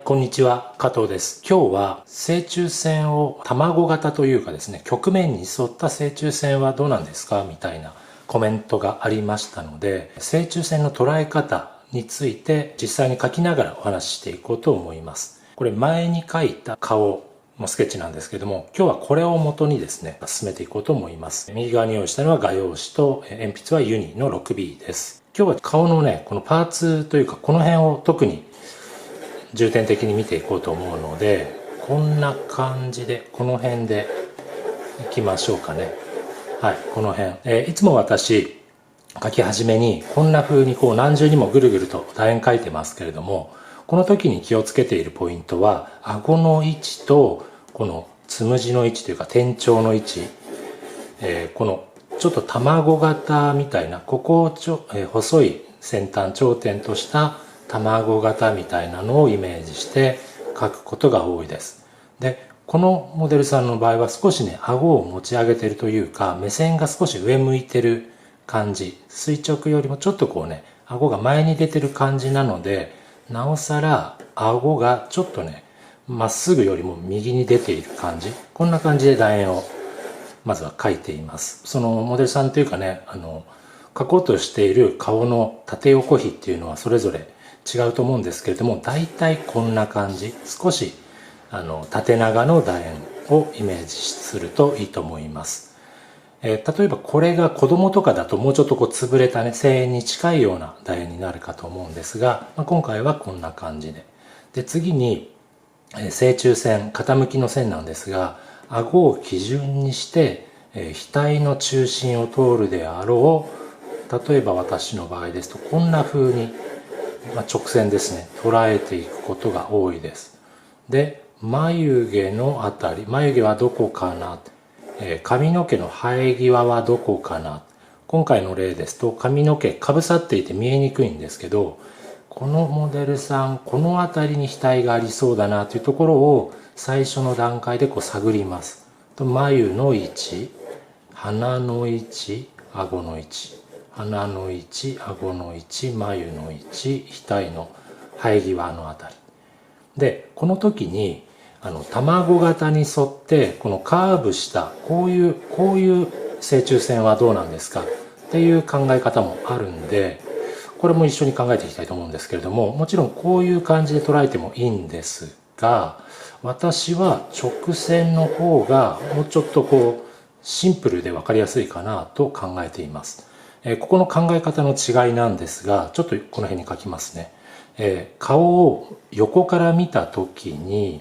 こんにちは、加藤です。今日は正中線を卵型というかですね、曲面に沿った正中線はどうなんですかみたいなコメントがありましたので、正中線の捉え方について実際に書きながらお話ししていこうと思います。これ前に描いた顔のスケッチなんですけども、今日はこれを元にですね、進めていこうと思います。右側に用意したのは画用紙と鉛筆はユニの 6B です。今日は顔のね、このパーツというかこの辺を特に重点的に見ていこうと思うので、こんな感じでこの辺でいきましょうかね。はい、この辺、いつも私書き始めにこんな風にこう何重にもぐるぐると楕円書いてますけれども、この時に気をつけているポイントは顎の位置とこのつむじの位置というか天頂の位置、このちょっと卵型みたいなここを細い先端頂点とした卵型みたいなのをイメージして描くことが多いです。で、このモデルさんの場合は少しね、顎を持ち上げてるというか、目線が少し上向いてる感じ、垂直よりもちょっとこうね、顎が前に出てる感じなので、なおさら顎がちょっとね、まっすぐよりも右に出ている感じ、こんな感じで楕円をまずは描いています。そのモデルさんというかね、描こうとしている顔の縦横比っていうのはそれぞれ違うと思うんですけれども、大体こんな感じ、少し縦長の楕円をイメージするといいと思います。例えばこれが子供とかだともうちょっとこう潰れたね、正円に近いような楕円になるかと思うんですが、今回はこんな感じで、次に正中線、傾きの線なんですが、顎を基準にして額の中心を通るであろう、例えば私の場合ですとこんな風に直線ですね、捉えていくことが多いです。で、眉毛のあたり、眉毛はどこかな、髪の毛の生え際はどこかな。今回の例ですと髪の毛かぶさっていて見えにくいんですけど、このモデルさんこの辺りに額がありそうだなというところを最初の段階でこう探ります。眉の位置、鼻の位置、顎の位置、鼻の位置、顎の位置、眉の位置、額の生え際のあたりで、この時に卵型に沿ってこのカーブしたこういう正中線はどうなんですかっていう考え方もあるんで、これも一緒に考えていきたいと思うんですけれども、もちろんこういう感じで捉えてもいいんですが、私は直線の方がもうちょっとこうシンプルで分かりやすいかなと考えています。ここの考え方の違いなんですが、ちょっとこの辺に書きますね。顔を横から見た時に、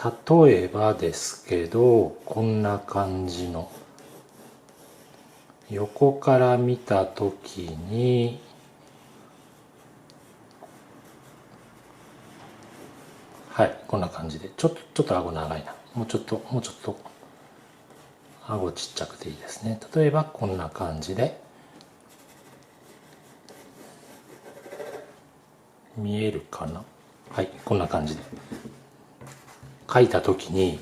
例えばですけどこんな感じの横から見た時に、はい、こんな感じでちょっと顎長いな、もうちょっと顎ちっちゃくていいですね。例えばこんな感じで見えるかな。はい、こんな感じで書いた時に、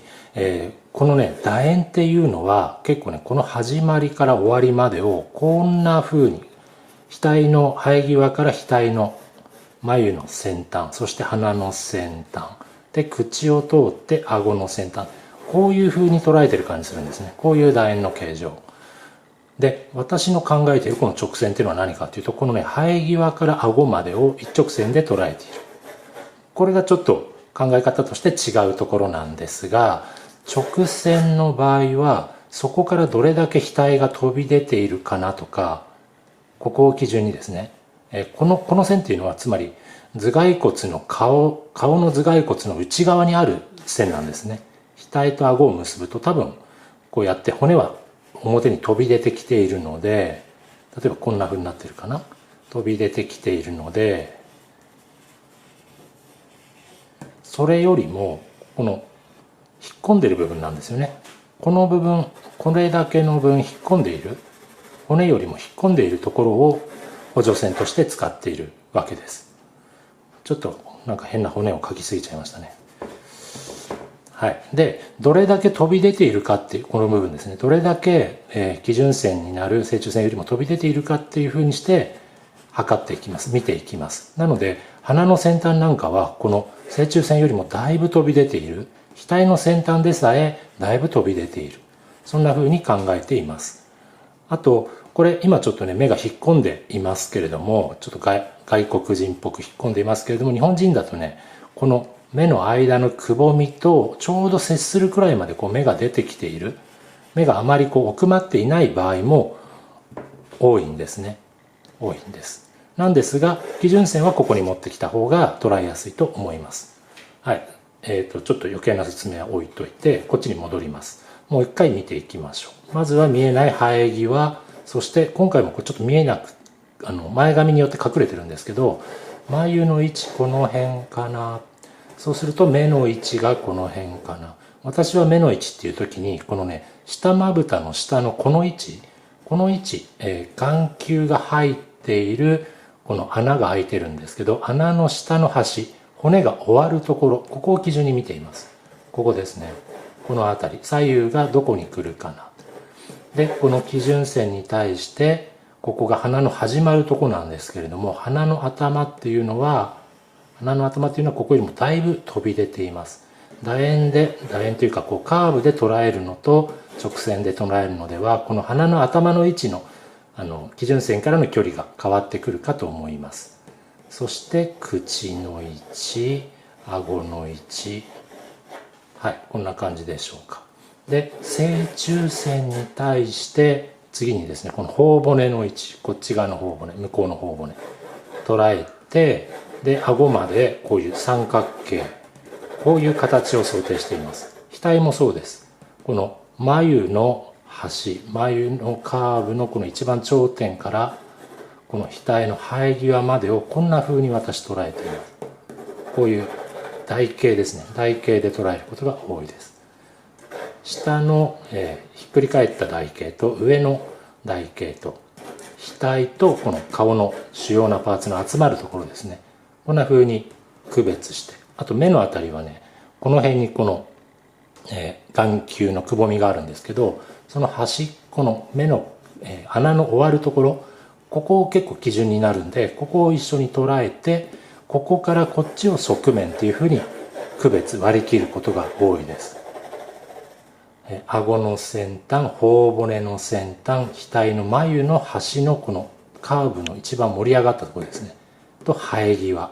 このね楕円っていうのは結構ね、この始まりから終わりまでをこんな風に額の生え際から額の眉の先端、そして鼻の先端で口を通って顎の先端、こういう風に捉えてる感じするんですね。こういう楕円の形状で、私の考えているこの直線っていうのは何かというと、このね生え際から顎までを一直線で捉えている。これがちょっと考え方として違うところなんですが、直線の場合はそこからどれだけ額が飛び出ているかなとか、ここを基準にですね、この線っていうのはつまり頭蓋骨の顔の頭蓋骨の内側にある線なんですね。額と顎を結ぶと多分こうやって骨は表に飛び出てきているので、例えばこんな風になってるかな、飛び出てきているので、それよりもこの引っ込んでる部分なんですよね。この部分、これだけの分引っ込んでいる、骨よりも引っ込んでいるところを補助線として使っているわけです。ちょっとなんか変な骨を描きすぎちゃいましたね。はい。で、どれだけ飛び出ているかっていう、この部分ですね。どれだけ、基準線になる正中線よりも飛び出ているかっていうふうにして、測っていきます。見ていきます。なので、鼻の先端なんかは、この正中線よりもだいぶ飛び出ている。額の先端でさえ、だいぶ飛び出ている。そんな風に考えています。あと、これ今ちょっとね、目が引っ込んでいますけれども、ちょっと外国人っぽく引っ込んでいますけれども、日本人だとね、この目の間のくぼみとちょうど接するくらいまでこう目が出てきている。目があまりこう奥まっていない場合も多いんですね。多いんです。なんですが、基準線はここに持ってきた方が捉えやすいと思います。はい。ちょっと余計な説明は置いといて、こっちに戻ります。もう一回見ていきましょう。まずは見えない生え際、そして今回もこれちょっと見えなく、前髪によって隠れてるんですけど、眉の位置この辺かな。そうすると目の位置がこの辺かな。私は目の位置っていう時に、このね、下まぶたの下のこの位置、眼球が入っている、この穴が開いてるんですけど、穴の下の端、骨が終わるところ、ここを基準に見ています。ここですね。この辺り、左右がどこに来るかな。で、この基準線に対して、ここが鼻の始まるとこなんですけれども、鼻の頭っていうのはここよりもだいぶ飛び出ています。楕円というかこうカーブで捉えるのと直線で捉えるのでは、この鼻の頭の位置の基準線からの距離が変わってくるかと思います。そして口の位置、顎の位置、はい、こんな感じでしょうか。で、正中線に対して次にですね、この頬骨の位置、こっち側の頬骨、向こうの頬骨捉えて、で顎までこういう三角形、こういう形を想定しています。額もそうです。この眉の端、眉のカーブのこの一番頂点からこの額の生え際までをこんな風に私捉えています。こういう台形ですね。台形で捉えることが多いです。下の、ひっくり返った台形と上の台形と額とこの顔の主要なパーツの集まるところですね。こんな風に区別して、あと目のあたりはね、この辺にこの、眼球のくぼみがあるんですけど、その端っこの目の、穴の終わるところ、ここを結構基準になるんで、ここを一緒に捉えて、ここからこっちを側面っていう風に区別割り切ることが多いです。顎の先端、頬骨の先端、額の眉の端のこのカーブの一番盛り上がったところですね。と生え際、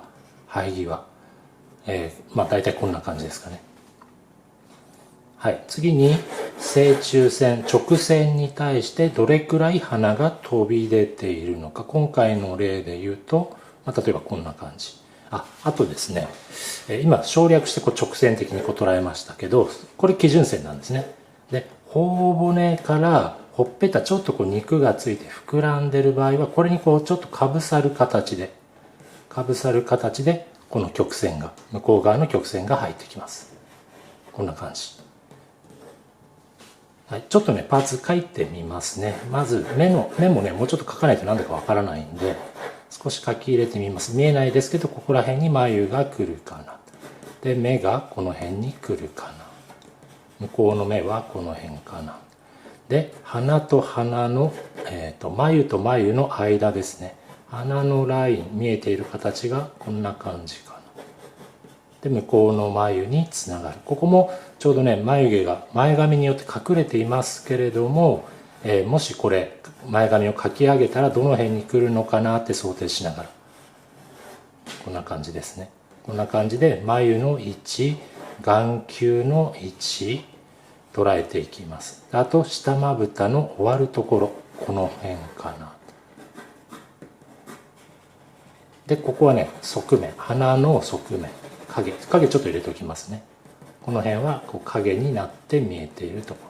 大体こんな感じですかね。はい、次に正中線、直線に対してどれくらい鼻が飛び出ているのか。今回の例で言うと、例えばこんな感じ。あとですね、今省略してこう直線的にこう捉えましたけど、これ基準線なんですね。で、頬骨からほっぺたちょっとこう肉がついて膨らんでる場合は、これにこうちょっとかぶさる形でこの曲線が、向こう側の曲線が入ってきます。こんな感じ。はい、ちょっとね、パーツ書いてみますね。まず目もね、もうちょっと書かないと何だかわからないんで、少し書き入れてみます。見えないですけど、ここら辺に眉が来るかな。で、目がこの辺に来るかな。向こうの目はこの辺かな。で、鼻と鼻の、眉と眉の間ですね。鼻のライン、見えている形がこんな感じかな。で、向こうの眉につながる。ここもちょうどね、眉毛が前髪によって隠れていますけれども、もしこれ、前髪をかき上げたらどの辺に来るのかなって想定しながら。こんな感じですね。こんな感じで眉の位置、眼球の位置、捉えていきます。あと、下まぶたの終わるところ、この辺かな。で、ここはね、側面、鼻の側面、影ちょっと入れておきますね。この辺はこう影になって見えているとこ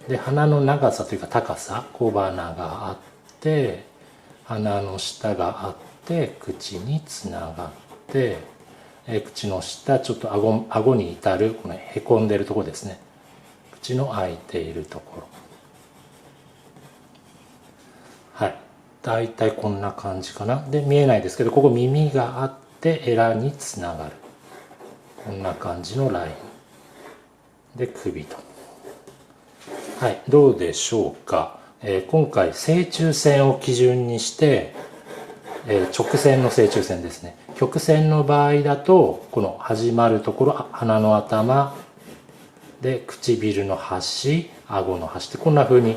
ろ。で、鼻の長さというか高さ、小鼻があって、鼻の下があって、口につながって、口の下、ちょっと顎に至る、このへこんでるところですね。口の開いているところ。はい。だいたいこんな感じかな。で、見えないですけど、ここ耳があって、エラにつながる。こんな感じのライン。で首と。はい、どうでしょうか。今回正中線を基準にして、直線の正中線ですね。曲線の場合だとこの始まるところ、鼻の頭で唇の端、顎の端ってこんな風に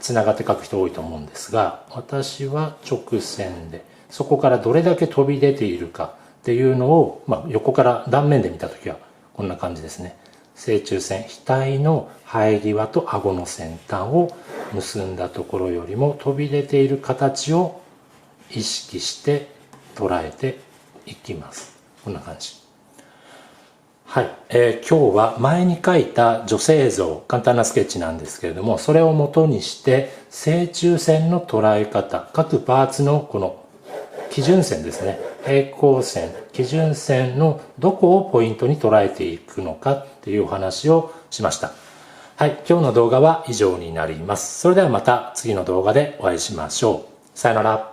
つながって書く人多いと思うんですが、私は直線でそこからどれだけ飛び出ているかっていうのを、横から断面で見た時はこんな感じですね。正中線、額の生え際と顎の先端を結んだところよりも飛び出ている形を意識して捉えていきます。こんな感じ。はい、今日は前に描いた女性像、簡単なスケッチなんですけれども、それを元にして正中線の捉え方、各パーツのこの基準線ですね、平行線、基準線のどこをポイントに捉えていくのかっていうお話をしました。はい、今日の動画は以上になります。それではまた次の動画でお会いしましょう。さよなら。